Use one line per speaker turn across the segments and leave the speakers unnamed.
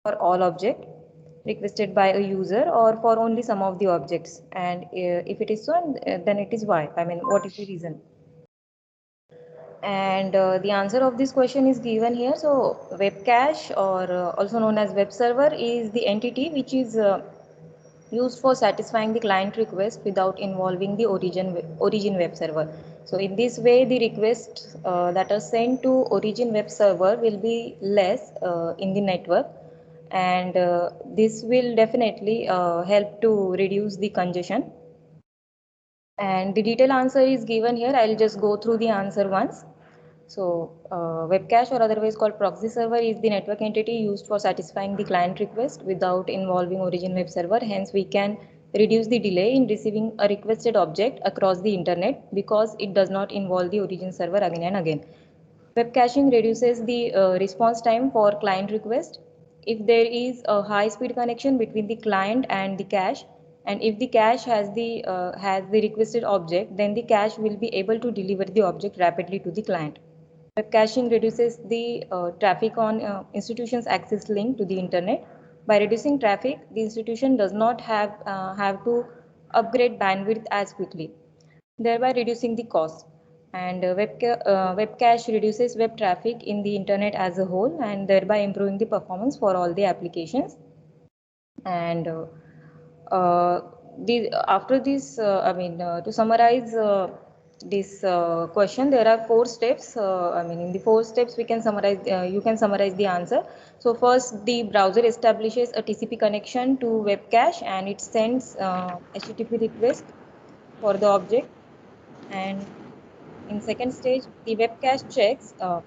for all object requested by a user or for only some of the objects, and if it is so, then it is why, I mean what is the reason. And the answer of this question is given here. So web cache, or also known as web server, is the entity which is used for satisfying the client request without involving the origin web server. So in this way, the requests that are sent to origin web server will be less in the network, and this will definitely help to reduce the congestion. And the detailed answer is given here. I'll just go through the answer once. So, web cache, or otherwise called proxy server, is the network entity used for satisfying the client request without involving origin web server. Hence, we can reduce the delay in receiving a requested object across the internet because it does not involve the origin server again and again. Web caching reduces the response time for client request. If there is a high speed connection between the client and the cache, and if the cache has the requested object, then the cache will be able to deliver the object rapidly to the client. Web caching reduces the traffic on institution's access link to the internet. By reducing traffic, the institution does not have to upgrade bandwidth as quickly, thereby reducing the cost. And web cache reduces web traffic in the internet as a whole, and thereby improving the performance for all the applications. And uh, after this, to summarize this question, there are four steps. In the four steps, we can summarize. You can summarize the answer. So first, the browser establishes a TCP connection to web cache, and it sends HTTP request for the object. And in second stage, the web cache checks to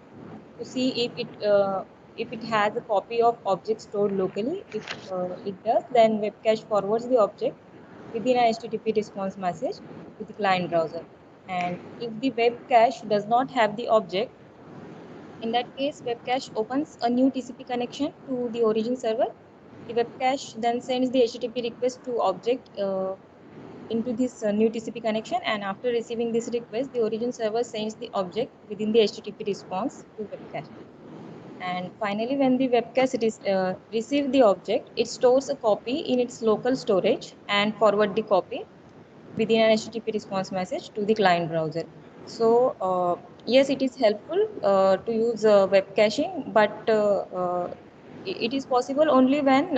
see if it has a copy of object stored locally. If it does, then web cache forwards the object within an HTTP response message to the client browser. And if the web cache does not have the object, in that case, web cache opens a new TCP connection to the origin server. The web cache then sends the HTTP request to object into this new TCP connection, and after receiving this request, the origin server sends the object within the HTTP response to web cache. And finally, when the web cache receives the object, it stores a copy in its local storage and forward the copy within an HTTP response message to the client browser. So yes, it is helpful to use web caching, but it is possible only when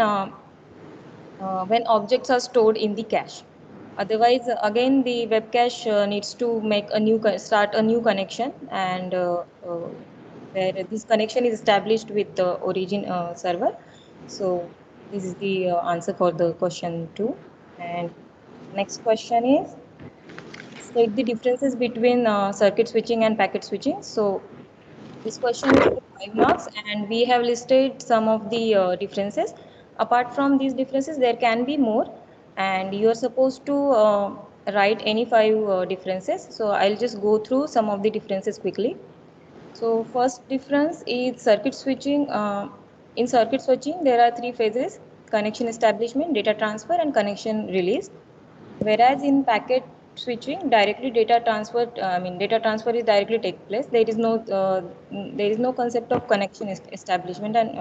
objects are stored in the cache. Otherwise, again, the web cache needs to make a start a new connection, and where this connection is established with the origin server. So this is the answer for the question 2. And next question is, state the differences between circuit switching and packet switching. So this question is for 5 marks, and we have listed some of the differences. Apart from these differences, there can be more, and you are supposed to write any 5 differences. So I'll just go through some of the differences quickly. So first difference is circuit switching. In circuit switching, there are 3 phases: connection establishment, data transfer, and connection release. Whereas in packet switching, directly data transfer is directly take place. There is no concept of connection establishment and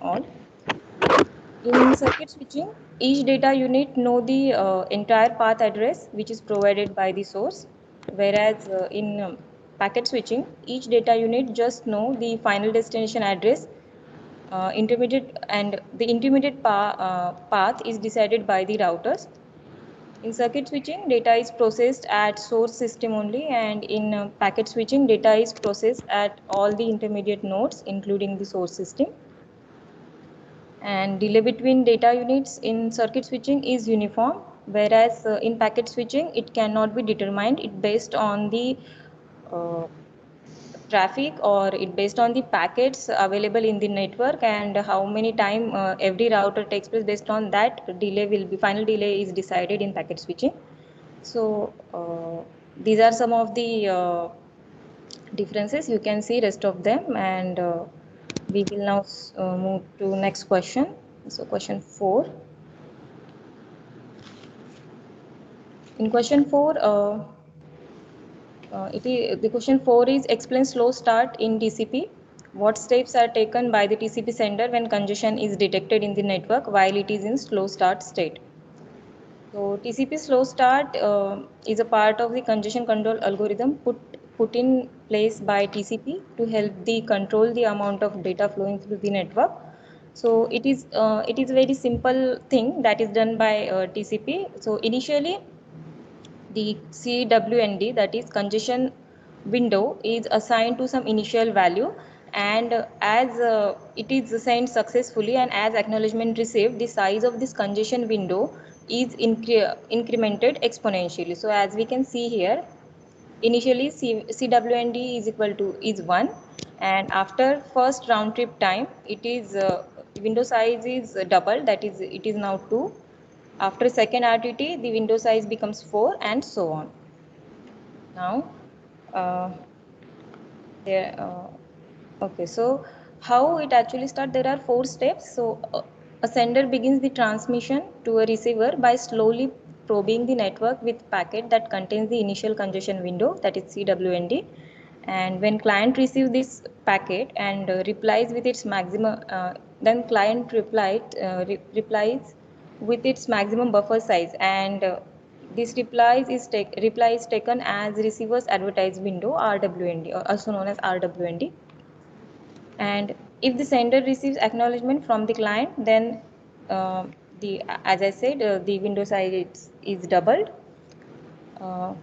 all. In circuit switching, each data unit know the entire path address which is provided by the source, whereas in packet switching, each data unit just know the final destination address. The intermediate path is decided by the routers. In circuit switching, data is processed at source system only, and in packet switching, data is processed at all the intermediate nodes, including the source system. And delay between data units in circuit switching is uniform, whereas in packet switching, it cannot be determined. It based on the uh, traffic, or it based on the packets available in the network, and how many time every router takes place. Based on that, final delay is decided in packet switching. So these are some of the differences. You can see rest of them, and we will now move to next question. So question 4. In question 4, the question 4 is explain slow start in TCP. what steps are taken by the TCP sender when congestion is detected in the network while it is in slow start state. So TCP slow start is a part of the congestion control algorithm put in place by TCP to help the control the amount of data flowing through the network. So it is a very simple thing that is done by TCP. So initially the CWND, that is congestion window, is assigned to some initial value, and as it is sent successfully and as acknowledgement received, the size of this congestion window is incremented exponentially. So as we can see here, initially CWND is equal to is 1, and after first round trip time it is window size is double, that is it is now 2. After second RTT, the window size becomes 4, and so on. Now, uh, there. Okay, so how it actually starts? There are 4 steps. So, a sender begins the transmission to a receiver by slowly probing the network with packet that contains the initial congestion window, that is CWND. And when client receives this packet and replies with its maximum, then client replies with its maximum buffer size, and this reply is taken as receiver's advertised window, RWND, or also known as RWND. And if the sender receives acknowledgement from the client, then the as I said, the window size is doubled.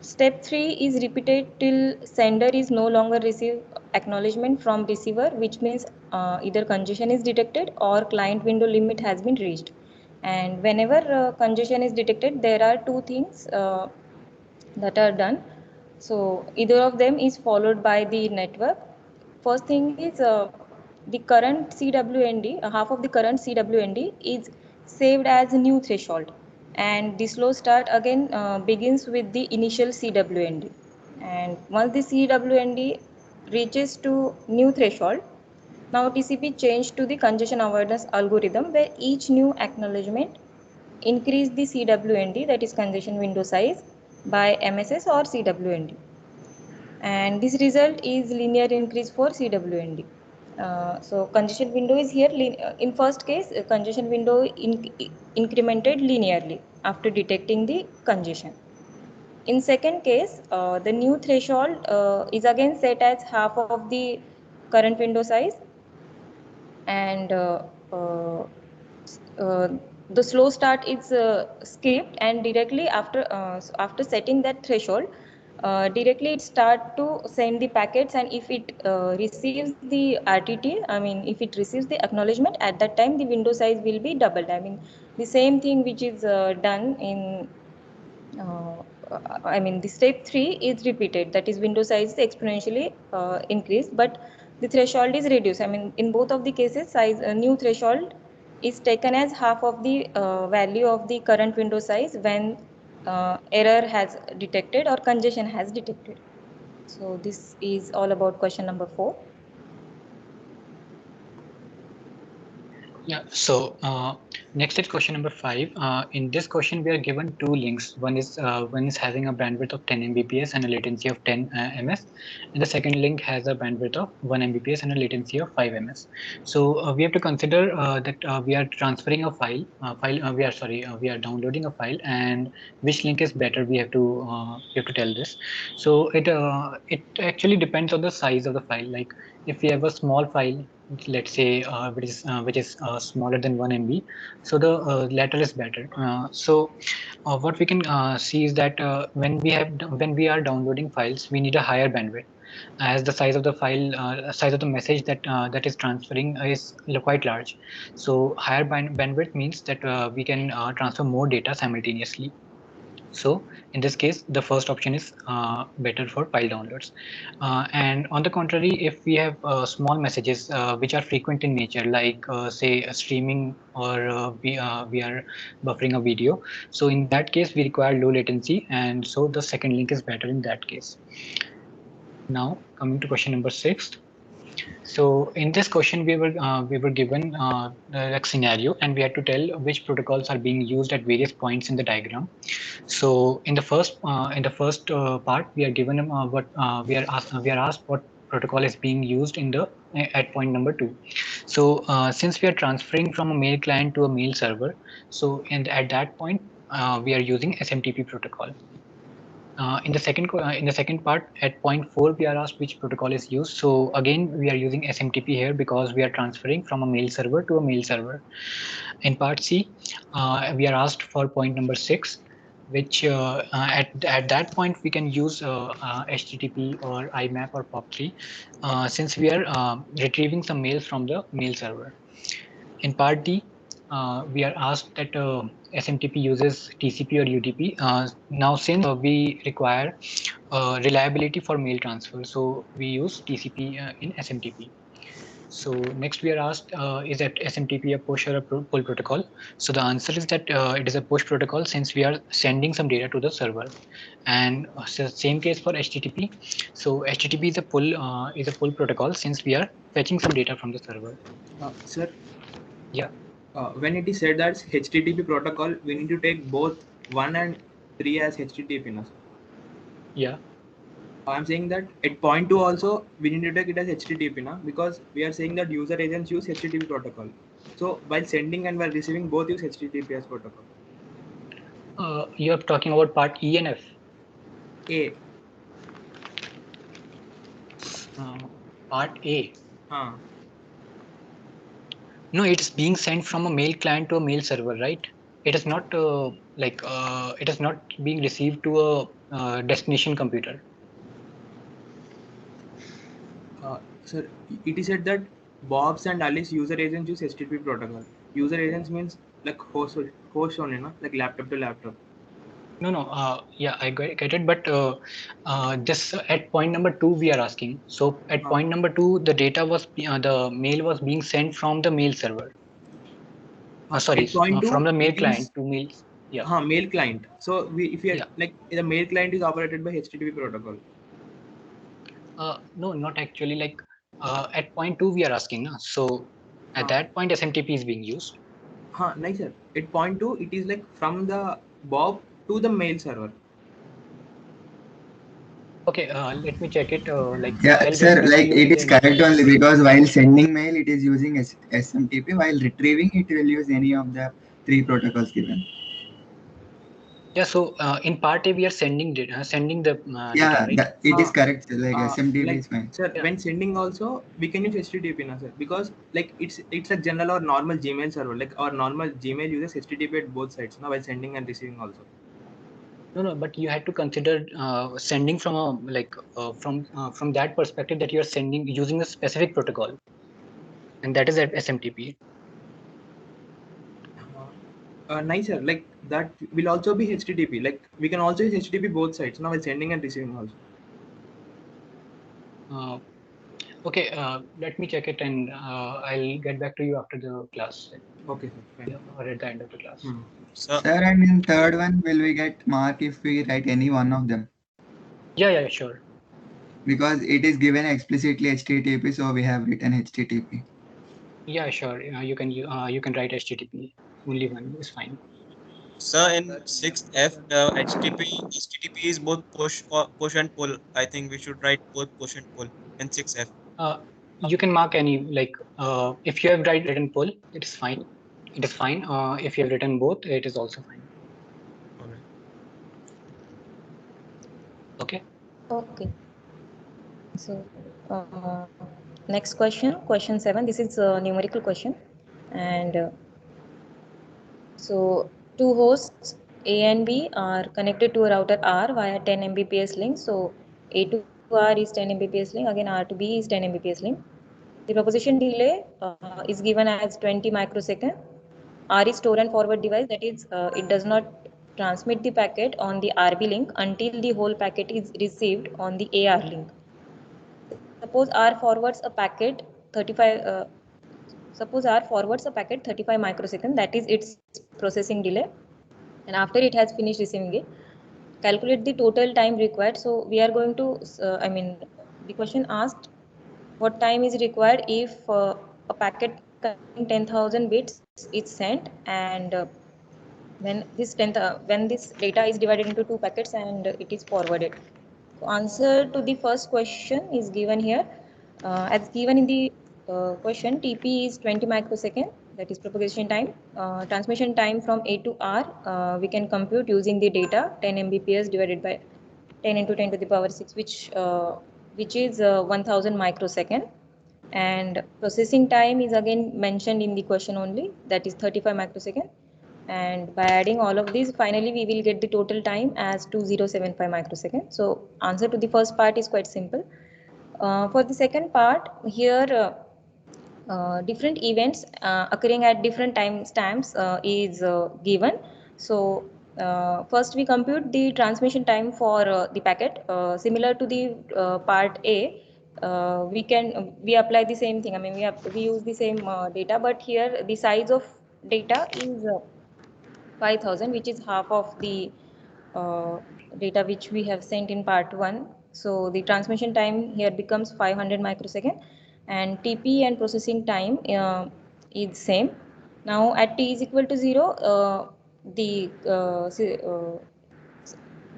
Step 3 is repeated till sender is no longer receive acknowledgement from receiver, which means either congestion is detected or client window limit has been reached. And whenever congestion is detected, there are two things that are done. So either of them is followed by the network. First thing is the current CWND, half of the current CWND is saved as a new threshold, and the slow start again begins with the initial CWND. And once the CWND reaches to new threshold, now TCP changed to the congestion avoidance algorithm, where each new acknowledgement increase the CWND, that is congestion window size, by MSS or CWND. And this result is linear increase for CWND. So congestion window is here. In first case, congestion window incremented linearly after detecting the congestion. In second case, the new threshold is again set as half of the current window size, and uh, the slow start is skipped, and directly after setting that threshold, directly it start to send the packets, and if it receives the RTT, I mean if it receives the acknowledgement, at that time the window size will be doubled. I mean the same thing which is done in uh, I mean the step 3 is repeated, that is window size is exponentially increased, but the threshold is reduced. I mean in both of the cases, size new threshold is taken as half of the value of the current window size when error has detected or congestion has detected. So this is all about question number 4.
Yeah, so next is question number 5. In this question, we are given two links. One is having a bandwidth of 10 Mbps and a latency of 10 ms, and the second link has a bandwidth of 1 Mbps and a latency of 5 ms. So we have to consider that we are transferring a we are downloading a file, and which link is better. We have to tell this. So it actually depends on the size of the file. Like if we have a small file, let's say which is smaller than 1 MB, so the latter is better. What we can see is that when we are downloading files, we need a higher bandwidth, as the size of the size of the message that is transferring is quite large. So higher bandwidth means that we can transfer more data simultaneously. So in this case, the first option is better for file downloads. And on the contrary, if we have small messages which are frequent in nature, like say streaming, or we are buffering a video, so in that case we require low latency, and so the second link is better in that case. Now coming to question number 6. So in this question, we were given the scenario, and we had to tell which protocols are being used at various points in the diagram. So in the first part, we are given what we are asked protocol is being used in the at point number 2. So since we are transferring from a mail client to a mail server, so at that point we are using SMTP protocol. In the second part at point 4 we are asked which protocol is used. So again we are using SMTP here because we are transferring from a mail server to a mail server. In part C, we are asked for point number 6, which at that point we can use HTTP or IMAP or POP3 since we are retrieving some mails from the mail server. In part D, we are asked that SMTP uses TCP or UDP. Now, since we require reliability for mail transfer, so we use TCP in SMTP. So next we are asked, is that SMTP a push or a pull protocol? So the answer is that it is a push protocol since we are sending some data to the server. And so same case for HTTP. So HTTP is a pull protocol since we are fetching some data from the server.
Sir?
Yeah.
When it is said that HTTP protocol, we need to take both 1 and 3 as HTTP. No, sir?
Yeah.
I'm saying that at point 2 also we need to take it as HTTP now, because we are saying that user agents use HTTP protocol. So while sending and while receiving, both use HTTPS protocol.
You are talking about part E and F.
A.
Part A.
No,
it's being sent from a mail client to a mail server, right? It is not it is not being received to a destination computer.
Sir, it is said that Bob's and Alice user agents use HTTP protocol. User agents means like host only, no? Like laptop to laptop.
No. Yeah, I get it. But just at point number 2, we are asking. So at point number 2, the data was the mail was being sent from the mail server. Sorry, from the mail client to mail. Yeah.
Mail client. So if we like the mail client is operated by HTTP protocol.
No, not actually. Like at point 2, we are asking. So at that point, SMTP is being used.
Nice, sir. At point 2, it is like from the Bob to the mail server.
Okay, let me check it.
Yeah, sir, like it is correct only because while sending mail, it is using SMTP. While retrieving, it will use any of the 3 protocols given.
Yeah, so in part A, we are sending data, data, right?
It is correct. Like SMTP
like,
is fine.
Sir, when sending also, we can use HTTP now, sir, because like it's a general or normal Gmail server. Like our normal Gmail uses HTTP at both sides now while sending and receiving also.
No, but you had to consider sending from a from that perspective that you are sending using a specific protocol, and that is at SMTP.
Nice, sir. Like that will also be HTTP. Like we can also use HTTP both sides now while sending and receiving also.
Okay, let me check it and I'll get back to you after the class.
Okay, sir.
Yeah, or at the end of the class.
Sir, and in third one, will we get mark if we write any one of them?
Yeah, sure.
Because it is given explicitly HTTP, so we have written HTTP.
Yeah, sure. You can write HTTP. Only one is fine.
Sir, in 6F, HTTP is both push and pull. I think we should write both push and pull in 6F.
You can mark any, like if you have written pull, it is fine. It is fine. If you have written both, it is also fine. Okay.
So next question 7. This is a numerical question, and so two hosts A and B are connected to a router R via 10 Mbps link. So A to R is 10 Mbps link. Again, R to B is 10 Mbps link. The propagation delay is given as 20 microsecond. R is store and forward device. That is, it does not transmit the packet on the RB link until the whole packet is received on the AR link. Suppose R forwards a packet 35. Suppose R forwards a packet 35 microsecond. That is its processing delay. And after it has finished receiving it, calculate the total time required. So we are going to, the question asked, what time is required if a packet containing 10,000 bits is sent, and when this data is divided into 2 packets and it is forwarded. Answer to the first question is given here. As given in the question, TP is 20 microsecond, that is propagation time. Transmission time from A to R, we can compute using the data 10 Mbps divided by 10 into 10 to the power 6, which is 1000 microsecond. And processing time is again mentioned in the question only, that is 35 microsecond. And by adding all of these, finally we will get the total time as 2075 microsecond. So answer to the first part is quite simple. For the second part, here different events occurring at different time stamps is given. So first we compute the transmission time for the packet. Similar to the part A, we apply the same thing. I mean, we use the same data, but here the size of data is 5000, which is half of the uh, data which we have sent in part 1. So the transmission time here becomes 500 microsecond, and TP and processing time is same. Now at t is equal to 0, the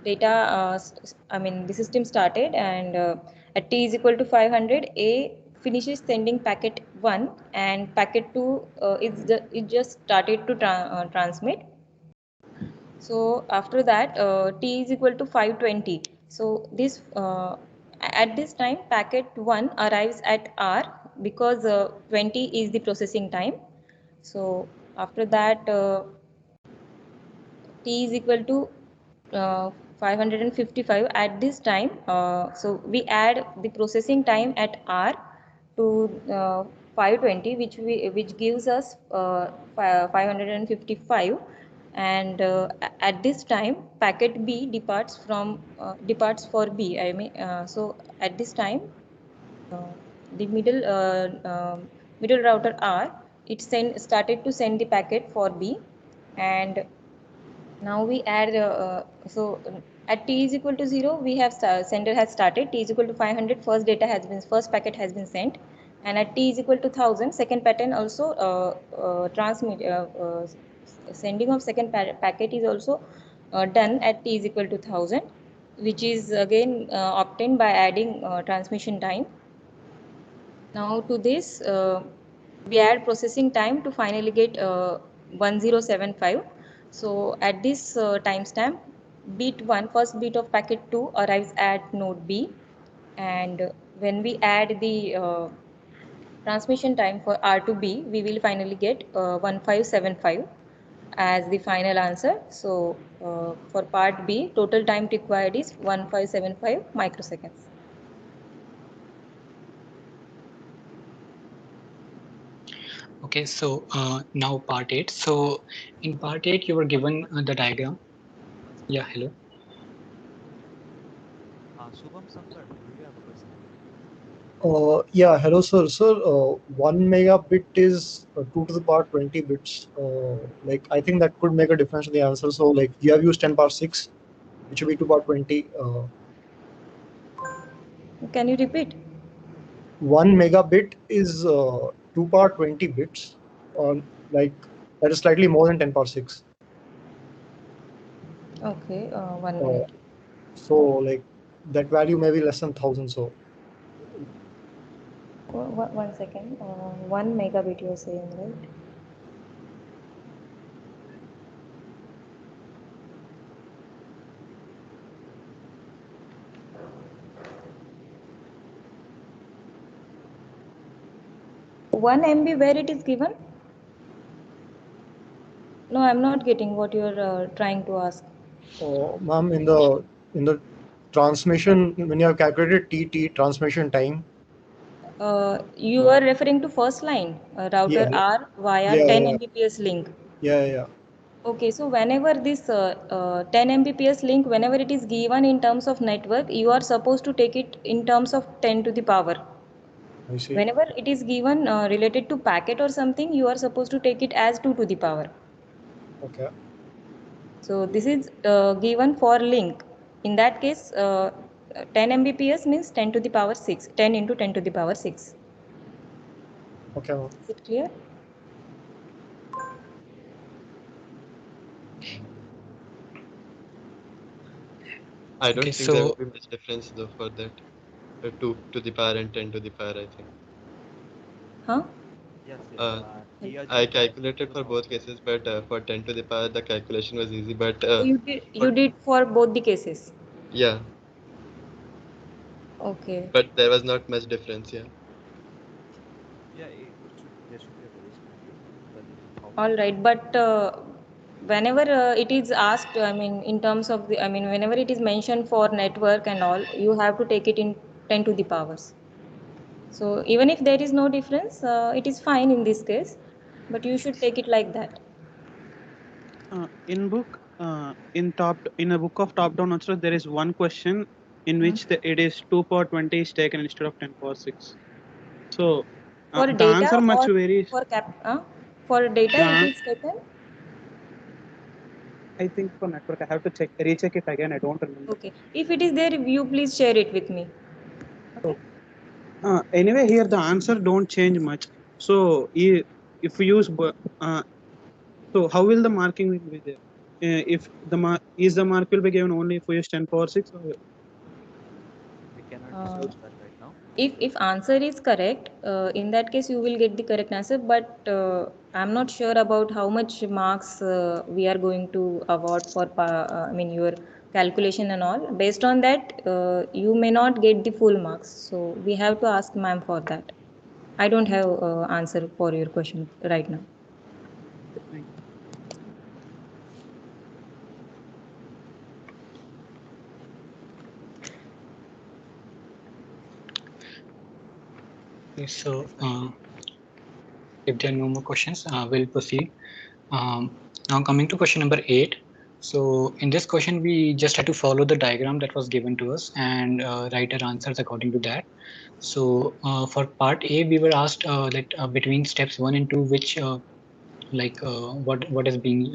data, I mean the system started, and at t is equal to 500, A finishes sending packet 1, and packet 2 it just started to transmit. So after that, t is equal to 520. So this at this time, packet 1 arrives at R, because 20 is the processing time. So after that, t is equal to 555 at this time. So we add the processing time at R to 520, which gives us 555. And at this time, packet B departs for B. I mean, so at this time, uh, the middle router R, it started to send the packet for B. And now we add, at t is equal to 0, we have sender has started. T is equal to 500, first packet has been sent. And at t is equal to 1000, second pattern also transmit, sending of second packet is also done at t is equal to 1000, which is again obtained by adding transmission time. Now to this, we add processing time to finally get 1075. So at this timestamp, bit 1, first bit of packet 2 arrives at node B. And when we add the transmission time for R to B, we will finally get 1575 as the final answer. So for part B, total time required is 1575 microseconds.
Okay, so now part 8. So in part 8, you were given the diagram. Yeah, hello.
Shubham Sankar, do you have a question?
Yeah, hello, sir. Sir, 1 megabit is 2 to the power 20 bits. Like, I think that could make a difference in the answer. So, like, you have used 10 power 6, which would be 2 power 20.
Can you repeat?
1 megabit is 2 power 20 bits, or like, that is slightly more than 10 power 6.
Okay, 1 minute.
So, like, that value may be less than 1000. So,
One second. 1 megabit you're saying, right? One MB where it is given? No, I'm not getting what you're trying to ask.
ma'am, in the transmission, when you have calculated TT transmission time,
You are referring to first line, router
yeah,
R via
yeah,
10
yeah,
Mbps link.
yeah.
Okay, so whenever this 10 Mbps link, whenever it is given in terms of network, you are supposed to take it in terms of 10 to the power.
I see.
Whenever it is given related to packet or something, you are supposed to take it as 2 to the power.
Okay.
So this is given for link. In that case, 10 Mbps means 10 to the power 6, 10 into 10 to the power 6.
Okay, ma'am.
Is it clear?
I don't
Okay,
think there
so
will be much difference though for that. 2 to the power and 10 to the power, I think.
Huh?
Yes, yes.
Uh,
Here
I
just
calculated for
because
both cases, but for 10 to the power, the calculation was easy. But
So you
for,
did for both the cases.
yeah,
Okay.
but there was not much difference. Yeah.
yeah, there should be a very small difference because it is how
All
many
right, but whenever it is asked, I mean, in terms of the, I mean, whenever it is mentioned for network and all, you have to take it in 10 to the powers. So even if there is no difference, it is fine in this case, but you should take it like that.
In a book of top down answer, there is one question in which it is 2 power 20 is taken instead of 10 power 6. So
For
the
data
answer much
or
varies.
for data
Uh,
it is taken.
I think for network, I have to recheck it again. I don't remember.
Okay. If it is there, you please share it with me.
Anyway, here the answer don't change much. So if we use so how will the marking be there? If the mark will be given only if we use 10 power 6, or
we cannot discuss that right now.
If answer is correct, in that case you will get the correct answer, but I'm not sure about how much marks we are going to award for I mean your calculation and all. Based on that, you may not get the full marks, so we have to ask ma'am for that. I don't have answer for your question right now.
okay, so if there are no more questions, we'll proceed. Now coming to question number 8. So in this question, we just had to follow the diagram that was given to us and write our answers according to that. So for part A, we were asked that between steps 1 and 2, which what is being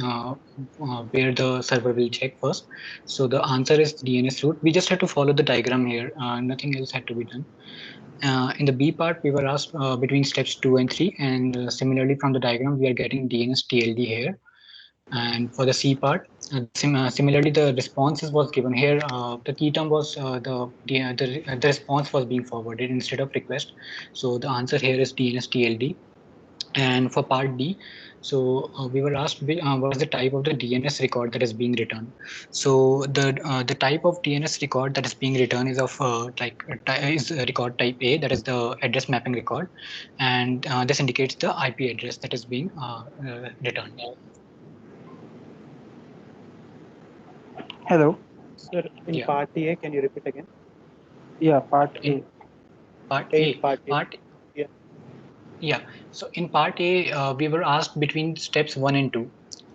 where the server will check first. So the answer is DNS route. We just had to follow the diagram here. Nothing else had to be done. In the B part, we were asked between steps 2 and 3, and similarly from the diagram, we are getting DNS TLD here. And for the C part, similarly, the responses was given here. The key term was the response was being forwarded instead of request. So the answer here is DNS TLD. And for part D, so we were asked what is the type of the DNS record that is being returned. So the type of DNS record that is being returned is of is record type A, that is the address mapping record, and this indicates the IP address that is being returned.
Hello.
sir, in
Yeah.
part A, can you repeat again?
Yeah, part A.
Part
In
A.
part A. Yeah.
Yeah. So in part A, we were asked between steps 1 and 2.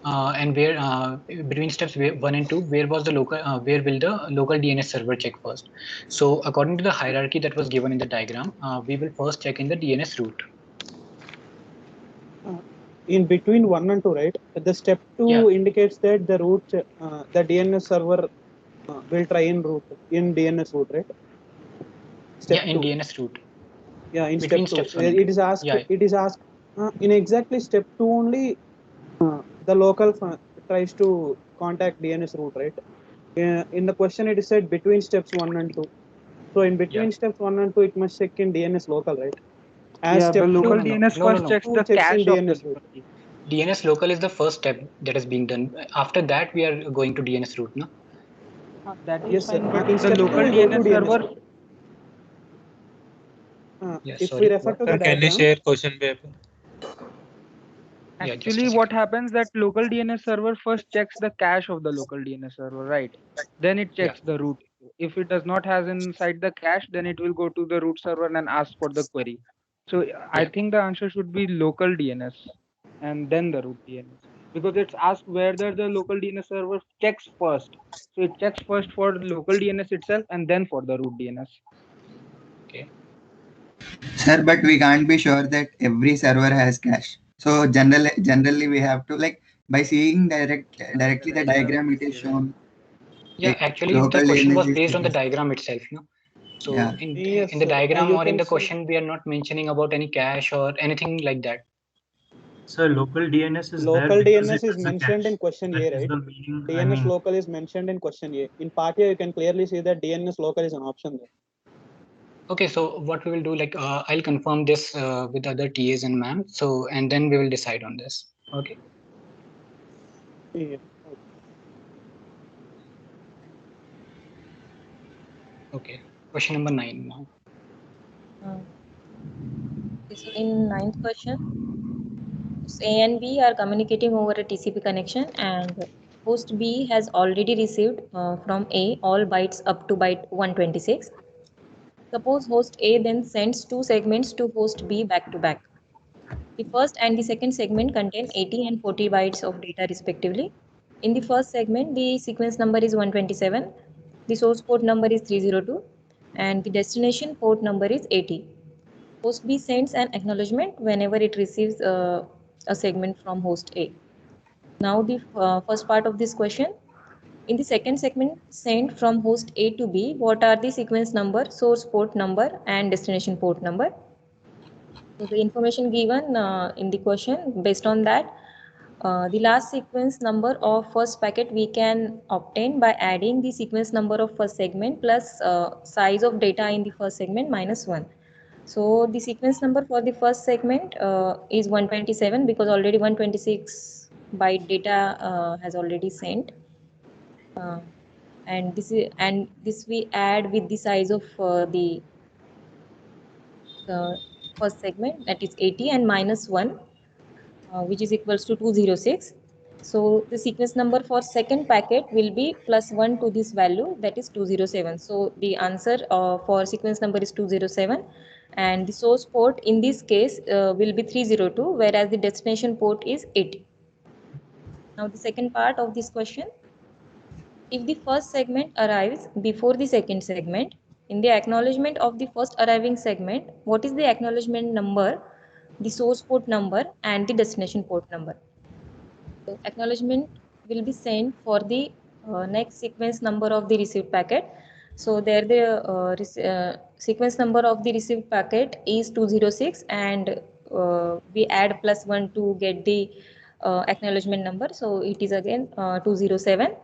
And where between steps 1 and 2, where was the local where will the local DNS server check first? So according to the hierarchy that was given in the diagram, we will first check in the DNS route.
In between 1 and 2, right? The step 2 indicates that the route, the DNS server will try in DNS route, right? Step
in
2.
DNS route.
Yeah, in
Between
step 2,
steps 1 and 2.
it is asked in exactly step 2 only. The local tries to contact DNS route, right? In the question, it is said between steps 1 and 2. So in between steps 1 and 2, it must check in DNS local, right? As
Yeah,
step
the local
two,
DNS first checks the
checks
cache
in
of the
DNS route.
DNS local is the first step that is being done. After that, we are going to DNS route, no?
That is
Yes, sir.
fine, but
In
the
step 2,
local
we go to
DNS
DNS
server.
route. If
sorry,
we refer
what?
to the
Sir, can you
diagram,
share question paper?
Yeah, just a
Actually, what happens that local DNS server first checks the cache of the local DNS server, right? Then it checks the route. If it does not has inside the cache, then it will go to the root server and ask for the query. So I think the answer should be local DNS and then the root DNS, because it's asked whether the local DNS server checks first. So it checks first for the local DNS itself and then for the root DNS.
Okay.
Sir, but we can't be sure that every server has cache. So generally we have to, like, by seeing directly the diagram, it is shown.
Yeah,
Like,
actually,
local
the question
DNS
was
is
based on the
cache.
diagram itself, no? So
Yeah.
in the diagram or in the question, we are not mentioning about any cache or anything like that.
So local DNS is there
Local
because
DNS
it
is
has a
mentioned
cache.
in question
That
A,
is
right?
the meaning. I
DNS
mean,
local is mentioned in question A. In part A, you can clearly see that DNS local is an option there.
Okay, so what we will do, like I'll confirm this with other TAs and ma'am. So and then we will decide on this. Okay.
Yeah.
Okay. Question number 9 now.
So in ninth question, A and B are communicating over a TCP connection, and host B has already received from A all bytes up to byte 126. Suppose host A then sends two segments to host B back to back. The first and the second segment contain 80 and 40 bytes of data respectively. In the first segment, the sequence number is 127, the source port number is 302, and the destination port number is 80. Host B sends an acknowledgement whenever it receives a segment from host A. Now the first part of this question. In the second segment sent from host A to B, what are the sequence number, source port number, and destination port number? So the information given in the question, based on that, the last sequence number of first packet we can obtain by adding the sequence number of first segment plus size of data in the first segment minus 1. So the sequence number for the first segment is 127 because already 126 byte data has already sent. And this we add with the size of the first segment, that is 80, and minus 1, which is equals to 206. So the sequence number for second packet will be plus 1 to this value, that is 207. So the answer for sequence number is 207, and the source port in this case will be 302, whereas the destination port is 80. Now the second part of this question. If the first segment arrives before the second segment, in the acknowledgement of the first arriving segment, what is the acknowledgement number, the source port number, and the destination port number? So acknowledgement will be sent for the next sequence number of the received packet. So there the sequence number of the received packet is 206, and we add plus 1 to get the acknowledgement number. So it is again 207.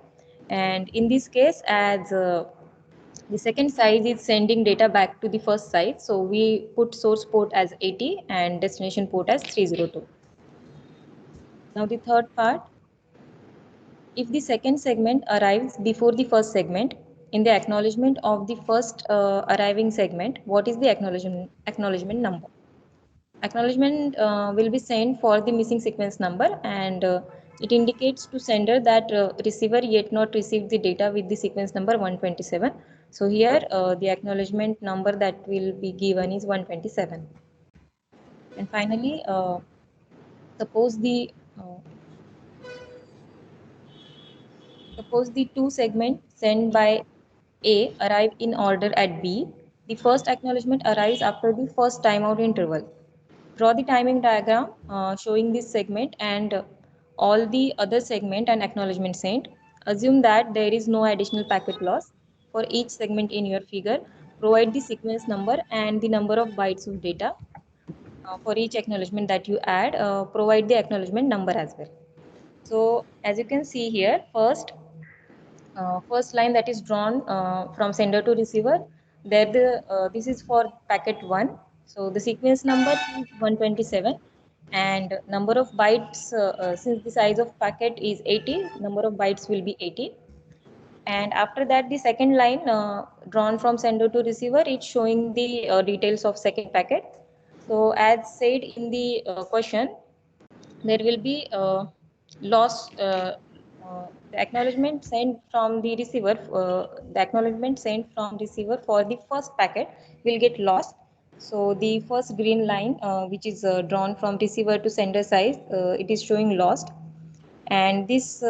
And in this case, as the second size is sending data back to the first size, so we put source port as 80 and destination port as 302. Now the third part. If the second segment arrives before the first segment, in the acknowledgement of the first arriving segment, what is the acknowledgement number? Acknowledgement will be sent for the missing sequence number, and it indicates to sender that receiver yet not received the data with the sequence number 127. So here the acknowledgement number that will be given is 127. And finally, suppose the two segments sent by A arrive in order at B. The first acknowledgement arrives after the first timeout interval. Draw the timing diagram showing this segment and all the other segment and acknowledgement sent. Assume that there is no additional packet loss. For each segment in your figure, provide the sequence number and the number of bytes of data. For each acknowledgement that you add, provide the acknowledgement number as well. So as you can see here, first line that is drawn from sender to receiver, there this is for packet 1. So the sequence number is 127, and number of bytes, since the size of packet is 80, number of bytes will be 80. And after that, the second line drawn from sender to receiver, it's showing the details of second packet. So as said in the question, there will be loss, the acknowledgement sent from the receiver, for the first packet will get lost. So the first green line, which is drawn from receiver to sender side, it is showing lost, and this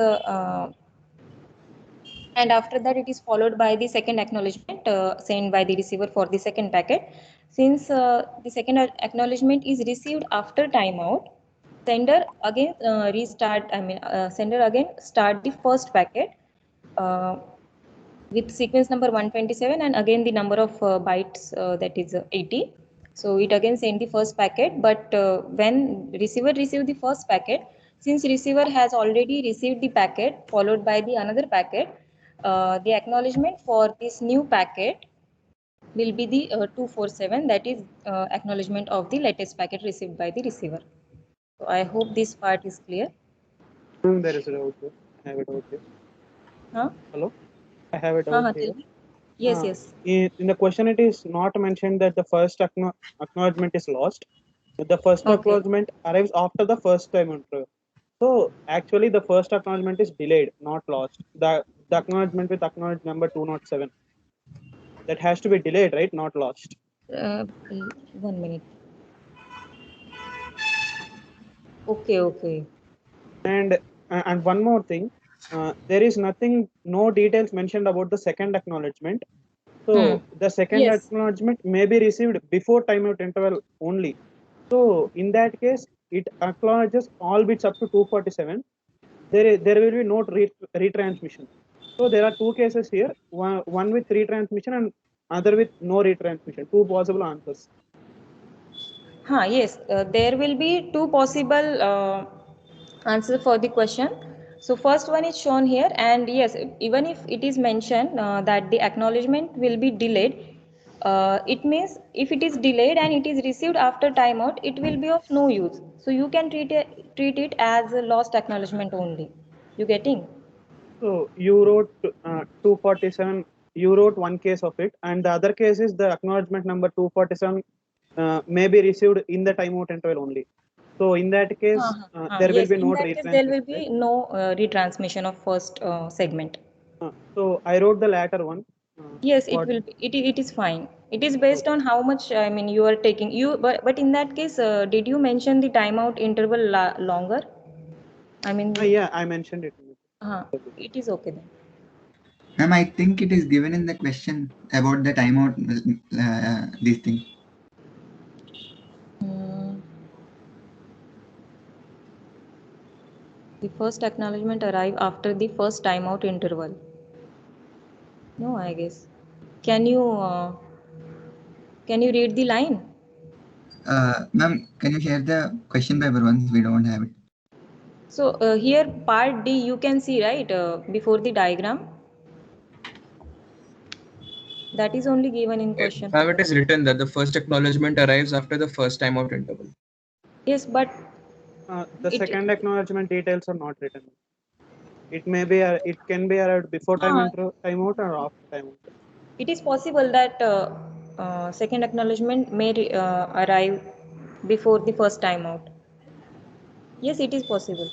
and after that it is followed by the second acknowledgement sent by the receiver for the second packet. Since the second acknowledgement is received after timeout, sender again sender again start the first packet uh, with sequence number 127, and again the number of bytes, that is 80. So it again send the first packet, but when receiver receive the first packet, since receiver has already received the packet followed by the another packet, the acknowledgement for this new packet will be the 247, that is acknowledgement of the latest packet received by the receiver. So I hope this part is clear.
There is a doubt here. I have a doubt here.
Huh?
Hello? I have a doubt here.
Tell me. Yes,
Uh,
yes.
In the question, it is not mentioned that the first acknowledgement is lost. The first
Okay.
acknowledgement arrives after the first time interview. So actually, the first acknowledgement is delayed, not lost. The acknowledgement with acknowledge number 207, that has to be delayed, right? Not lost.
1 minute. Okay, okay.
And one more thing, there is nothing, no details mentioned about the second acknowledgement. So the second
Yes.
acknowledgement may be received before timeout interval only. So in that case, it acknowledges all bits up to 247. There will be no retransmission. So there are two cases here, one with retransmission and other with no retransmission. Two possible answers.
Yes, there will be two possible answers for the question. So first one is shown here, and yes, even if it is mentioned that the acknowledgement will be delayed, it means if it is delayed and it is received after timeout, it will be of no use. So you can treat it as a lost acknowledgement only. You getting?
So you wrote 247. You wrote one case of it, and the other case is the acknowledgement number 247 may be received in the timeout interval only. So in that case, there will
Yes,
be
in
no
that case there will
retransmission.
be
Right?
no retransmission of first segment.
So I wrote the latter one.
Yes, it
What?
will be. It is fine. It is based on how much, I mean, you are taking. But in that case, did you mention the timeout interval longer? I mean,
Yeah, I mentioned it.
it is okay then.
Ma'am, I think it is given in the question about the timeout, this thing.
The first acknowledgement arrive after the first timeout interval. No, I guess. Can you read the line?
Ma'am, can you share the question paper once? We don't have it.
So here part D you can see, right, before the diagram. That is only given in question.
Now it is written that the first acknowledgement arrives after the first timeout interval.
Yes, but
the second acknowledgement details are not written. It may be, it can be arrived before timeout or after timeout.
It is possible that second acknowledgement may arrive before the first timeout. Yes, it is possible.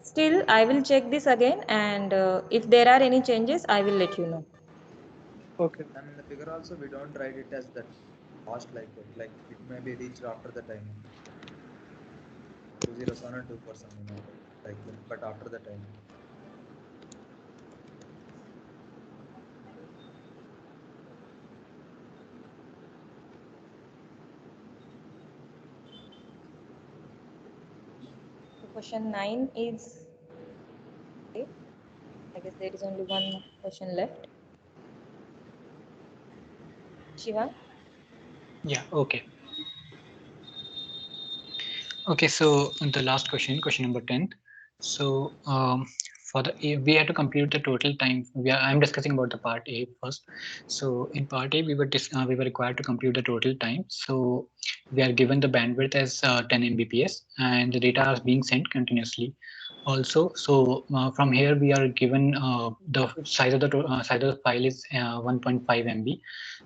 Still, I will check this again, and if there are any changes, I will let you know.
Okay.
And in the figure also, we don't write it as that lost like that. Like it may be reached after the time. 207 and 2%, like that, but after the time.
So question 9 is, okay, I guess there is only one more question left. Shiva?
Yeah, okay. Okay, so the last question number 10. So for the we had to compute the total time. I'm discussing about the part A first. So in part A, we were required to compute the total time. So we are given the bandwidth as 10 Mbps, and the data is being sent continuously. Also, so from here we are given the size of the file is 1.5 MB.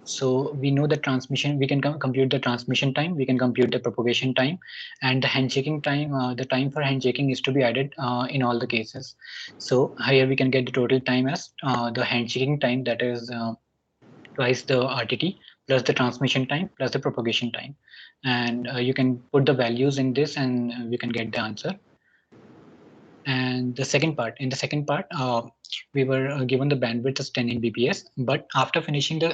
So we know the transmission. We can compute the transmission time. We can compute the propagation time, and the handshaking time. The time for handshaking is to be added in all the cases. So here we can get the total time as the handshaking time, that is twice the RTT plus the transmission time plus the propagation time, and you can put the values in this and we can get the answer. And the second part, we were given the bandwidth as 10 Mbps, but after finishing the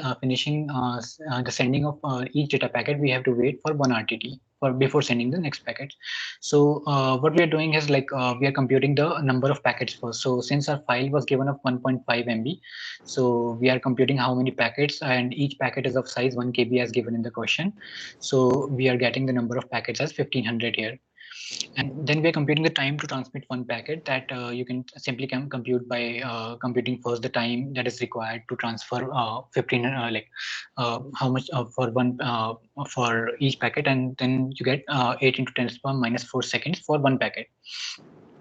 sending of each data packet, we have to wait for 1 RTT before sending the next packet. So what we are doing is we are computing the number of packets first. So since our file was given of 1.5 MB, so we are computing how many packets, and each packet is of size 1 KB as given in the question. So we are getting the number of packets as 1500 here. And then we're computing the time to transmit one packet that you can simply compute by computing first the time that is required to transfer 15 how much for one for each packet, and then you get 8 into 10 to the power minus 4 seconds for one packet.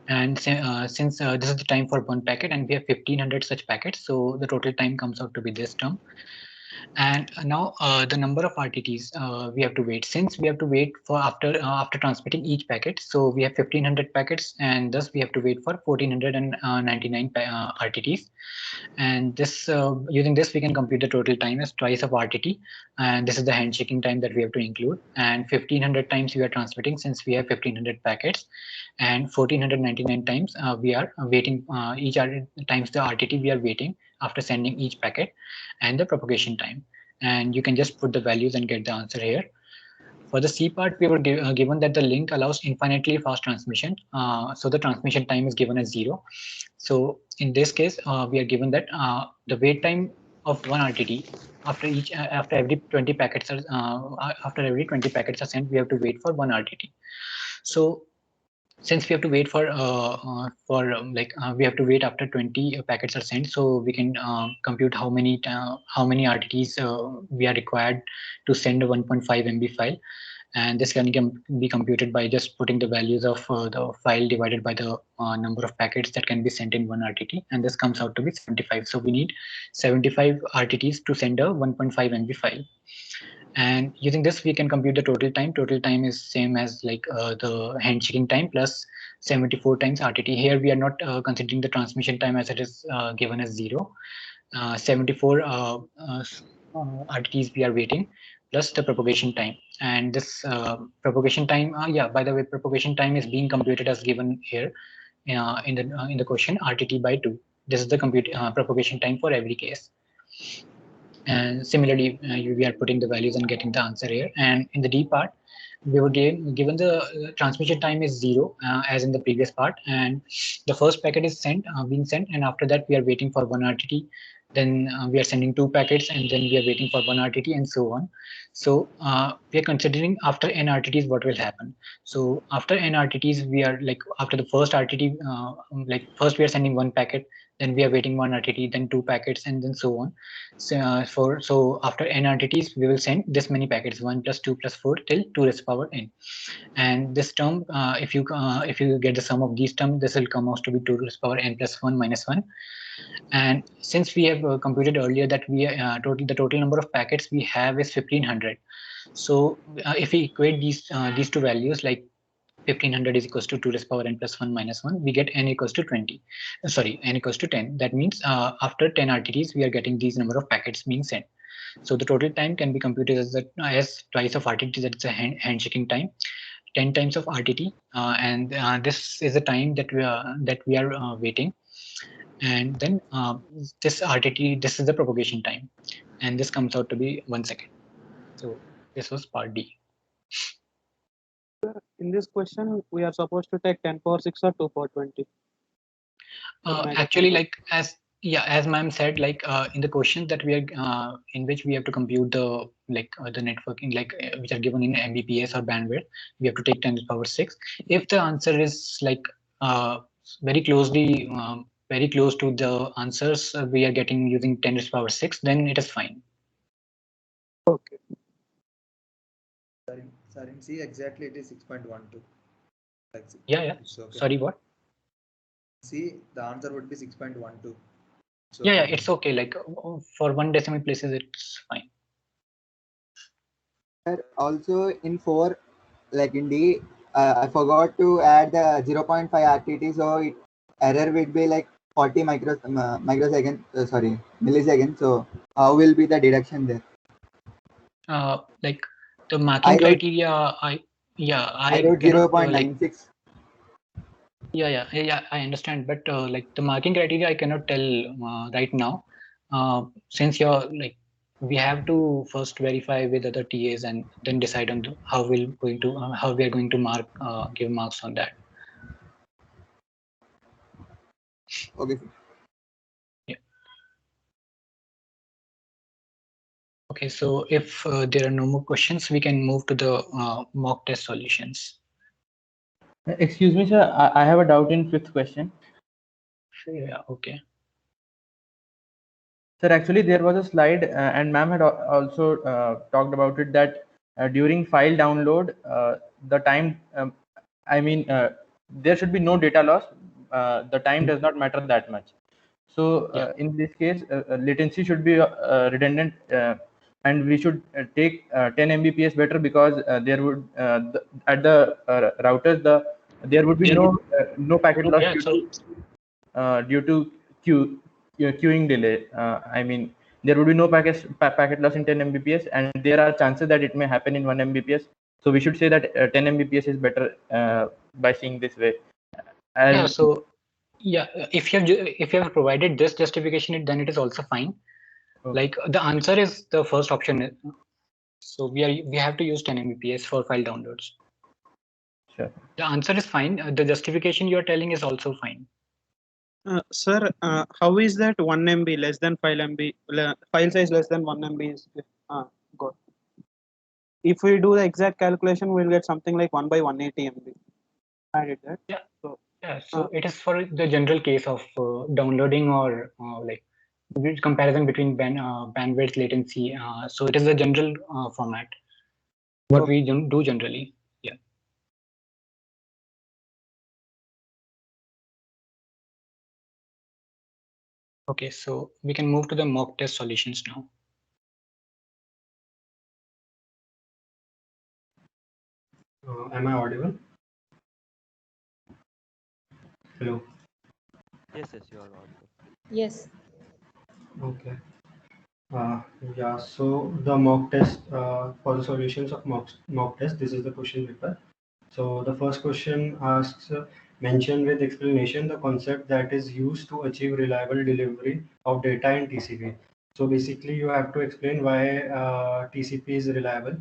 And since this is the time for one packet and we have 1500 such packets, so the total time comes out to be this term. And now the number of RTTs we have to wait, since we have to wait for after transmitting each packet. So we have 1500 packets, and thus we have to wait for 1499 RTTs. And this using this we can compute the total time as twice of RTT, and this is the handshaking time that we have to include. And 1500 times we are transmitting since we have 1500 packets, and 1499 times we are waiting each times the RTT we are waiting after sending each packet, and the propagation time. And you can just put the values and get the answer here. For the C part, we were given that the link allows infinitely fast transmission. So the transmission time is given as 0. So in this case, we are given that the wait time of 1 RTT after every 20 packets are sent, we have to wait for 1 RTT. So since we have to wait for we have to wait after 20 packets are sent, so we can compute how many RTTs we are required to send a 1.5 MB file. And this can be computed by just putting the values of the file divided by the number of packets that can be sent in 1 RTT, and this comes out to be 75. So we need 75 RTTs to send a 1.5 MB file. And using this, we can compute the total time. Total time is same as the handshaking time plus 74 times RTT. Here we are not considering the transmission time as it is given as 0. 74 RTTs we are waiting plus the propagation time. And this propagation time, by the way, propagation time is being computed as given here in the question, RTT by 2. This is the propagation time for every case. And similarly, we are putting the values and getting the answer here. And in the D part, we were given the transmission time is 0 as in the previous part, and the first packet is being sent, and after that we are waiting for 1 RTT. Then we are sending 2 packets, and then we are waiting for 1 RTT, and so on. So we are considering after n RTTs what will happen. So after n RTTs, we are after the first RTT, first we are sending 1 packet, then we are waiting 1 RTT, then 2 packets, and then so on. So after n RTTs, we will send this many packets, 1 plus 2 plus 4 till 2 raised to the power n. And this term, if you get the sum of these terms, this will come out to be 2 raised to the power n plus 1 minus 1. And since we have computed earlier that the total number of packets we have is 1500. So if we equate these two values, like 1500 is equals to 2 raised to the power n plus 1 minus 1, we get n equals to 20. N equals to 10. That means after 10 RTTs, we are getting these number of packets being sent. So the total time can be computed as twice of RTT, that's a handshaking time, 10 times of RTT, and this is the time that we are waiting. And then this RTT, this is the propagation time, and this comes out to be 1 second. So this was part D.
In this question, we are supposed to take 10 power 6 or 2 power 20.
Actually, as ma'am said, in the questions that we are in which we have to compute the networking, which are given in Mbps or bandwidth, we have to take 10 to the power 6. If the answer is very close to the answers we are getting using 10 to the power 6, then it is fine.
Okay.
Sir, in C exactly it is 6.12.
Yeah. Okay. Sorry, what?
C, the answer would be 6.12.
So yeah, it's okay. For 1 decimal places, it's fine.
Also in 4, in D, I forgot to add the 0.5 RTT, so error would be 40 milliseconds. So how will be the deduction there?
The marking criteria, I
wrote 0.96.
Yeah, I understand, but like the marking criteria, I cannot tell right now, since you're like we have to first verify with other TAs and then decide on how we are going to give marks on that.
Okay.
Yeah. Okay, so if there are no more questions, we can move to the mock test solutions.
Excuse me, sir. I have a doubt in fifth question.
Yeah. Okay.
Sir, actually, there was a slide, and ma'am had also talked about it that during file download, the time, there should be no data loss. The time does not matter that much. So in this case, latency should be redundant, and we should take 10 Mbps better because there would at the routers there would be no packet loss due to queuing delay. There would be no packet loss in 10 Mbps, and there are chances that it may happen in 1 Mbps. So we should say that 10 Mbps is better by seeing this way.
If you have provided this justification, then it is also fine.
Okay.
Like the answer is the first option. So we have to use 10 Mbps for file downloads.
Sure.
The answer is fine. The justification you are telling is also fine.
Sir, how is that 1 MB less than 5 MB, file size less than 1 MB is good? If we do the exact calculation, we'll get something like 1 by 180 MB. I did that.
So it is for the general case of downloading or like comparison between bandwidth, latency. So it is the general format. What we do generally. Yeah. Okay, so we can move to the mock test solutions now.
Am I audible? Hello.
Yes, you are audible.
Yes.
Okay. Yeah, so the mock test for the solutions of mock test, this is the question paper. So the first question asks, mention with explanation the concept that is used to achieve reliable delivery of data in TCP. So basically you have to explain why TCP is reliable.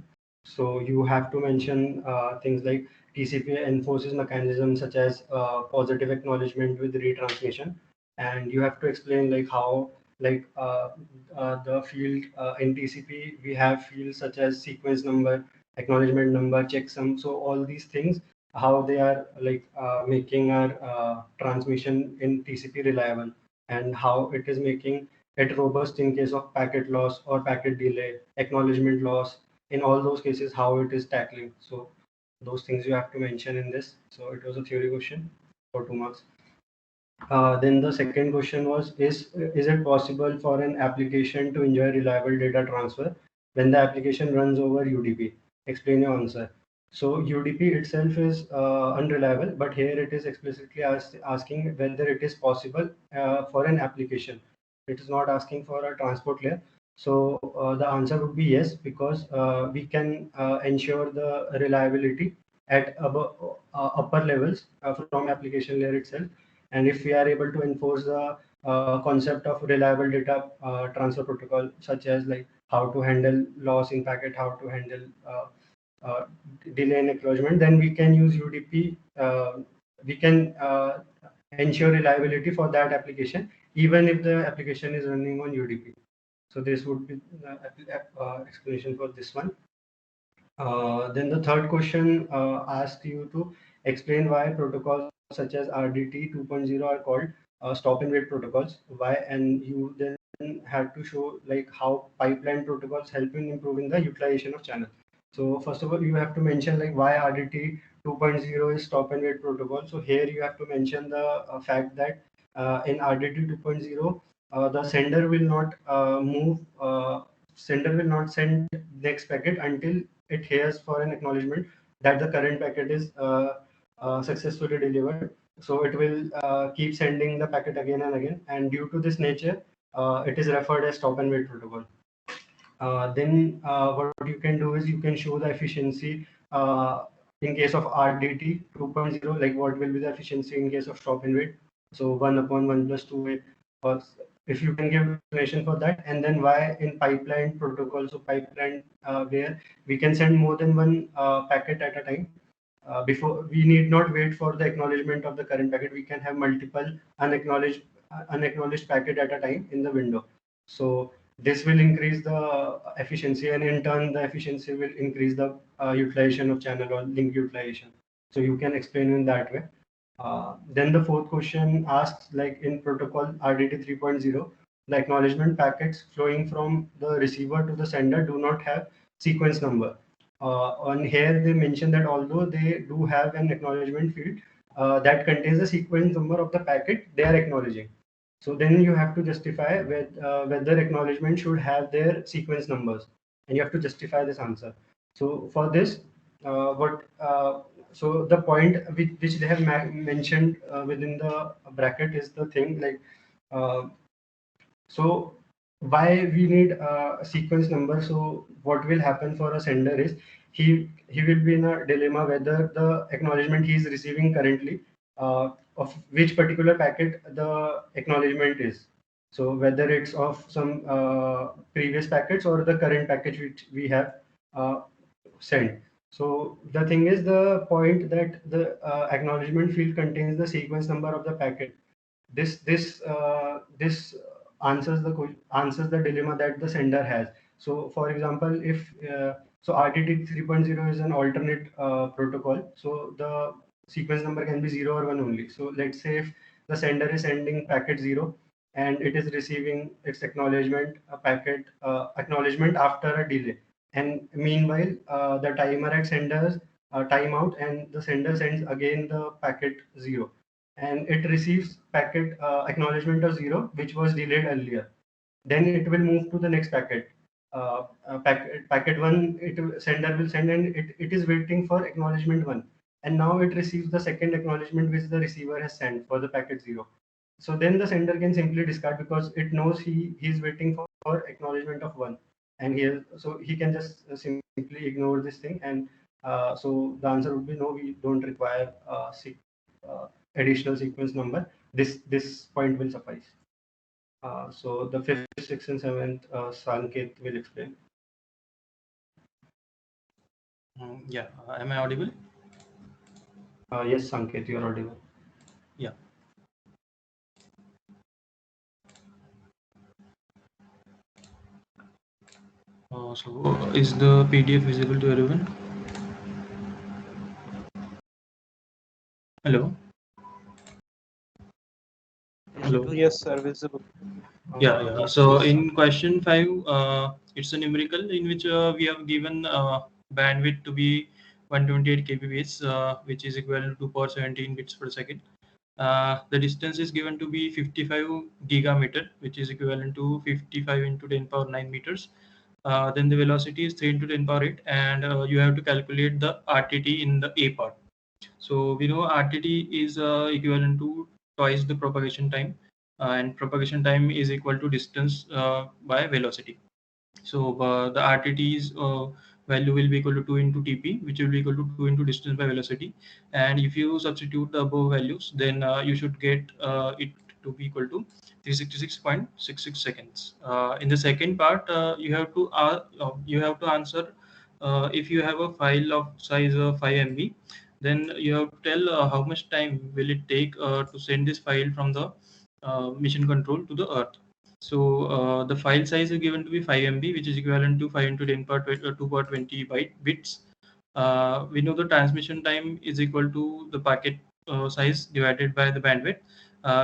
So you have to mention things like TCP enforces mechanisms such as positive acknowledgement with retransmission, and you have to explain like how the field in TCP we have fields such as sequence number, acknowledgement number, checksum. So all these things, how they are making our transmission in TCP reliable, and how it is making it robust in case of packet loss or packet delay, acknowledgement loss. In all those cases, how it is tackling. So those things you have to mention in this. So it was a theory question for 2 marks. Then the second question was, is it possible for an application to enjoy reliable data transfer when the application runs over UDP? Explain your answer. So UDP itself is unreliable, but here it is explicitly asking whether it is possible for an application. It is not asking for a transport layer. So the answer would be yes, because we can ensure the reliability at upper levels from application layer itself. And if we are able to enforce the concept of reliable data transfer protocol, such as like how to handle loss in packet, how to handle delay in acknowledgement, then we can use UDP. We can ensure reliability for that application, even if the application is running on UDP. So this would be the explanation for this one. Then the third question asked you to explain why protocols such as RDT 2.0 are called stop and wait protocols. Why? And you then had to show like how pipeline protocols help in improving the utilization of channel. So first of all, you have to mention like why RDT 2.0 is stop and wait protocol. So here you have to mention the fact that in RDT 2.0, the sender will not sender will not send next packet until it hears for an acknowledgement that the current packet is successfully delivered. So it will keep sending the packet again and again, and due to this nature, it is referred as stop and wait protocol. Then what you can do is you can show the efficiency in case of RDT 2.0, like what will be the efficiency in case of stop and wait? So 1/1 plus 2a, or if you can give explanation for that, and then why in pipeline protocol, so pipeline where we can send more than one packet at a time. Before we need not wait for the acknowledgement of the current packet, we can have multiple unacknowledged packet at a time in the window. So this will increase the efficiency, and in turn the efficiency will increase the utilization of channel or link utilization. So you can explain in that way. Then the fourth question asks, like in protocol RDT 3.0, the acknowledgement packets flowing from the receiver to the sender do not have sequence number. On here they mention that although they do have an acknowledgement field that contains the sequence number of the packet they are acknowledging. So then you have to justify whether acknowledgement should have their sequence numbers, and you have to justify this answer. So for this, so the point which they have mentioned within the bracket is the thing, like so why we need a sequence number. So what will happen for a sender is he will be in a dilemma whether the acknowledgement he is receiving currently of which particular packet the acknowledgement is. So whether it's of some previous packets or the current package which we have sent. So the thing is, the point that the acknowledgement field contains the sequence number of the packet. This answers the dilemma that the sender has. So for example, if so RDT 3.0 is an alternate protocol, so the sequence number can be 0 or 1 only. So let's say if the sender is sending packet 0 and it is receiving its acknowledgement acknowledgement after a delay, and meanwhile the timer at sender's timeout, and the sender sends again the packet 0, and it receives packet acknowledgement of 0 which was delayed earlier. Then it will move to the next packet. Packet 1 sender will send, and it is waiting for acknowledgement 1, and now it receives the second acknowledgement which the receiver has sent for the packet 0. So then the sender can simply discard because it knows he is waiting for acknowledgement of 1, and so he can just simply ignore this thing, and so the answer would be no, we don't require additional sequence number. This point will suffice. So the fifth, sixth, and seventh, Sanket will explain.
Yeah, am I audible?
Yes, Sanket, you are audible.
Yeah. So is the PDF visible to everyone? Hello. Hello.
Yes, sir, visible.
Yeah. So in question 5, it's a numerical in which we have given bandwidth to be 128 kbps, which is equivalent to per 17 bits per second. The distance is given to be 55 gigameter, which is equivalent to 55 into 10 power 9 meters. Then the velocity is 3 into 10 power 8, and you have to calculate the RTT in the A part. So we know RTT is equivalent to twice the propagation time, and propagation time is equal to distance by velocity. So the RTT's value will be equal to 2 into TP, which will be equal to 2 into distance by velocity. And if you substitute the above values, then you should get it to be equal to 366.66 seconds. In the second part, you have to answer if you have a file of size of 5 MB, then you have to tell how much time will it take to send this file from the mission control to the Earth. So the file size is given to be 5 MB, which is equivalent to 5 into 10 power 2 power 20 bits. We know the transmission time is equal to the packet size divided by the bandwidth,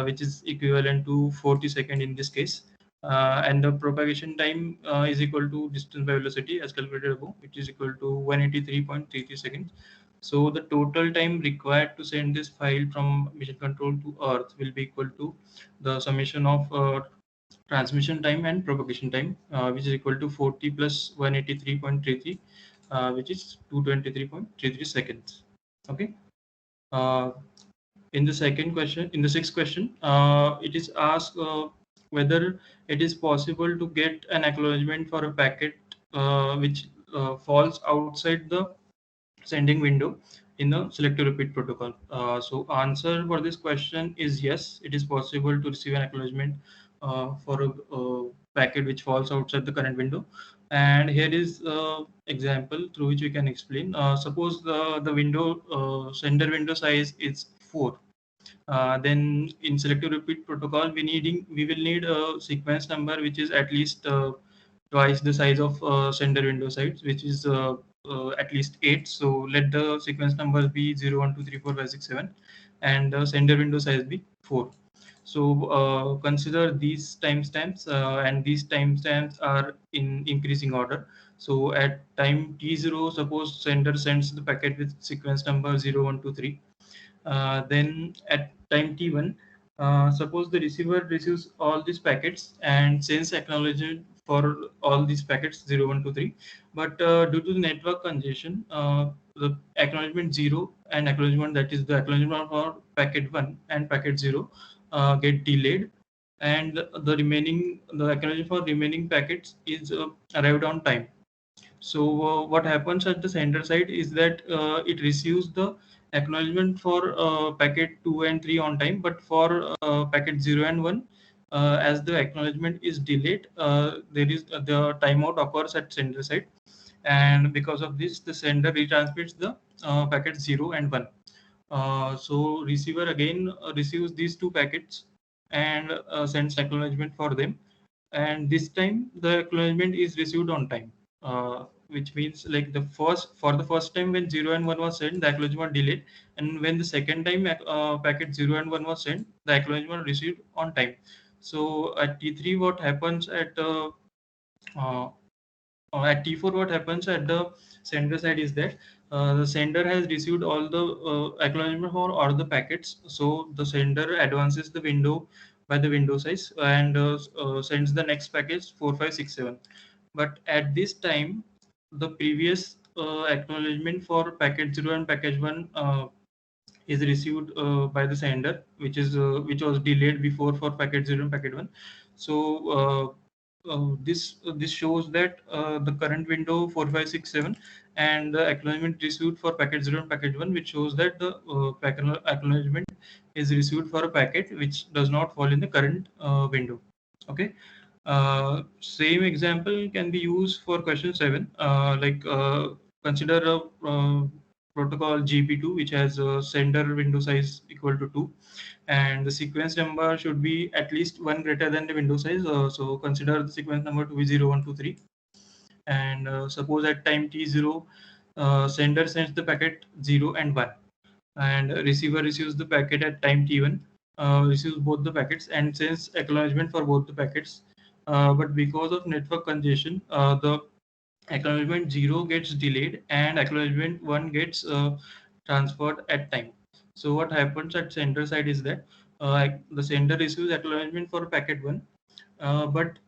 which is equivalent to 40 seconds in this case. And the propagation time is equal to distance by velocity as calculated above, which is equal to 183.33 seconds. So the total time required to send this file from mission control to Earth will be equal to the summation of transmission time and propagation time, which is equal to 40 plus 183.33, which is 223.33 seconds. Okay. In the sixth question, it is asked whether it is possible to get an acknowledgement for a packet which falls outside the sending window
in the selective repeat protocol. So answer for this question is yes, it is possible to receive an acknowledgement for a packet which falls outside the current window. And here is example through which we can explain. Suppose the window sender window size is 4. Then in selective repeat protocol, we will need a sequence number which is at least twice the size of sender window size, which is at least 8. So let the sequence numbers be 0, 1, 2, 3, 4, 5, 6, 7, and the sender window size be 4. So consider these timestamps, and these timestamps are in increasing order. So at time t0, suppose sender sends the packet with sequence number 0, 1, 2, 3. Then at time t1, suppose the receiver receives all these packets and sends acknowledgement for all these packets 0, 1, 2, 3. But due to the network congestion, the acknowledgement 0 and acknowledgement, that is the acknowledgement for packet 1 and packet 0, get delayed, and the acknowledgement for remaining packets is arrived on time. So what happens at the sender side is that it receives the acknowledgement for packet 2 and 3 on time, but for packet 0 and 1, as the acknowledgement is delayed, there is the timeout occurs at sender side, and because of this, the sender retransmits the packet 0 and 1. So receiver again receives these two packets and sends acknowledgement for them, and this time the acknowledgement is received on time, which means like for the first time when 0 and 1 was sent, the acknowledgement delayed, and when the second time packet 0 and 1 was sent, the acknowledgement received on time. So at t3, what happens uh, at T4, what happens at the sender side is that the sender has received all the acknowledgement for all the packets. So the sender advances the window by the window size and sends the next package 4, 5, 6, 7. But at this time, the previous acknowledgement for packet 0 and package 1 is received by the sender, which was delayed before for packet 0 and packet 1. So this shows that the current window 4, 5, 6, 7, and the acknowledgement received for packet 0 and packet 1, which shows that the acknowledgement is received for a packet which does not fall in the current window. Okay. Same example can be used for question 7. Consider a protocol GP2 which has a sender window size equal to 2, and the sequence number should be at least 1 greater than the window size. So consider the sequence number to be 0, 1, 2, 3. And suppose at time t0, sender sends the packet 0 and 1, and receiver receives the packet at time t1, receives both the packets and sends acknowledgement for both the packets. But because of network congestion, the acknowledgement 0 gets delayed and acknowledgement 1 gets transferred at time. So what happens at sender side is that the sender receives acknowledgement for packet 1, but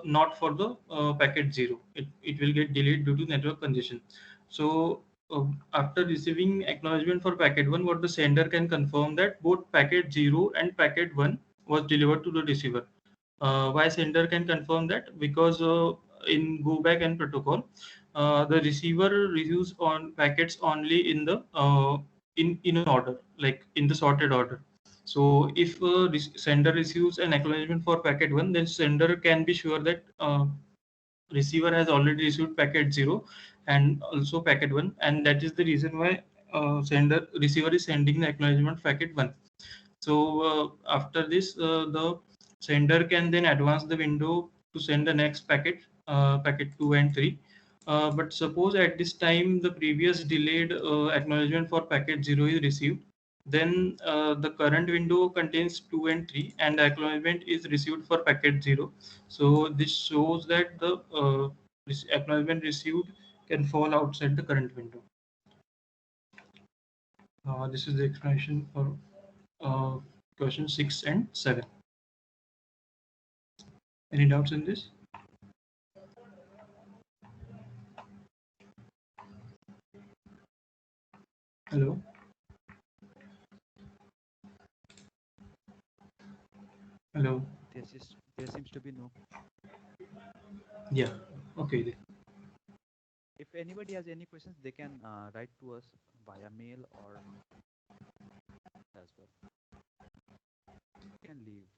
not for the packet 0. It will get delayed due to network congestion. So after receiving acknowledgement for packet 1, what the sender can confirm that both packet 0 and packet 1 was delivered to the receiver. Why sender can confirm that? Because in go back and protocol, the receiver receives on packets only in the in an order, like in the sorted order. So if sender receives an acknowledgement for packet 1, then sender can be sure that receiver has already received packet 0 and also packet 1, and that is the reason why receiver is sending the acknowledgement packet 1. So after this, the sender can then advance the window to send the next packet, packet 2 and 3. But suppose at this time the previous delayed acknowledgement for packet 0 is received, then the current window contains 2 and 3, and the acknowledgement is received for packet 0. So this shows that the acknowledgement received can fall outside the current window. This is the explanation for question 6 and 7. Any doubts in this? Hello? Hello?
There seems to be no.
Yeah. Okay.
If If anybody has any questions, they can write to us via mail or as well. You can leave.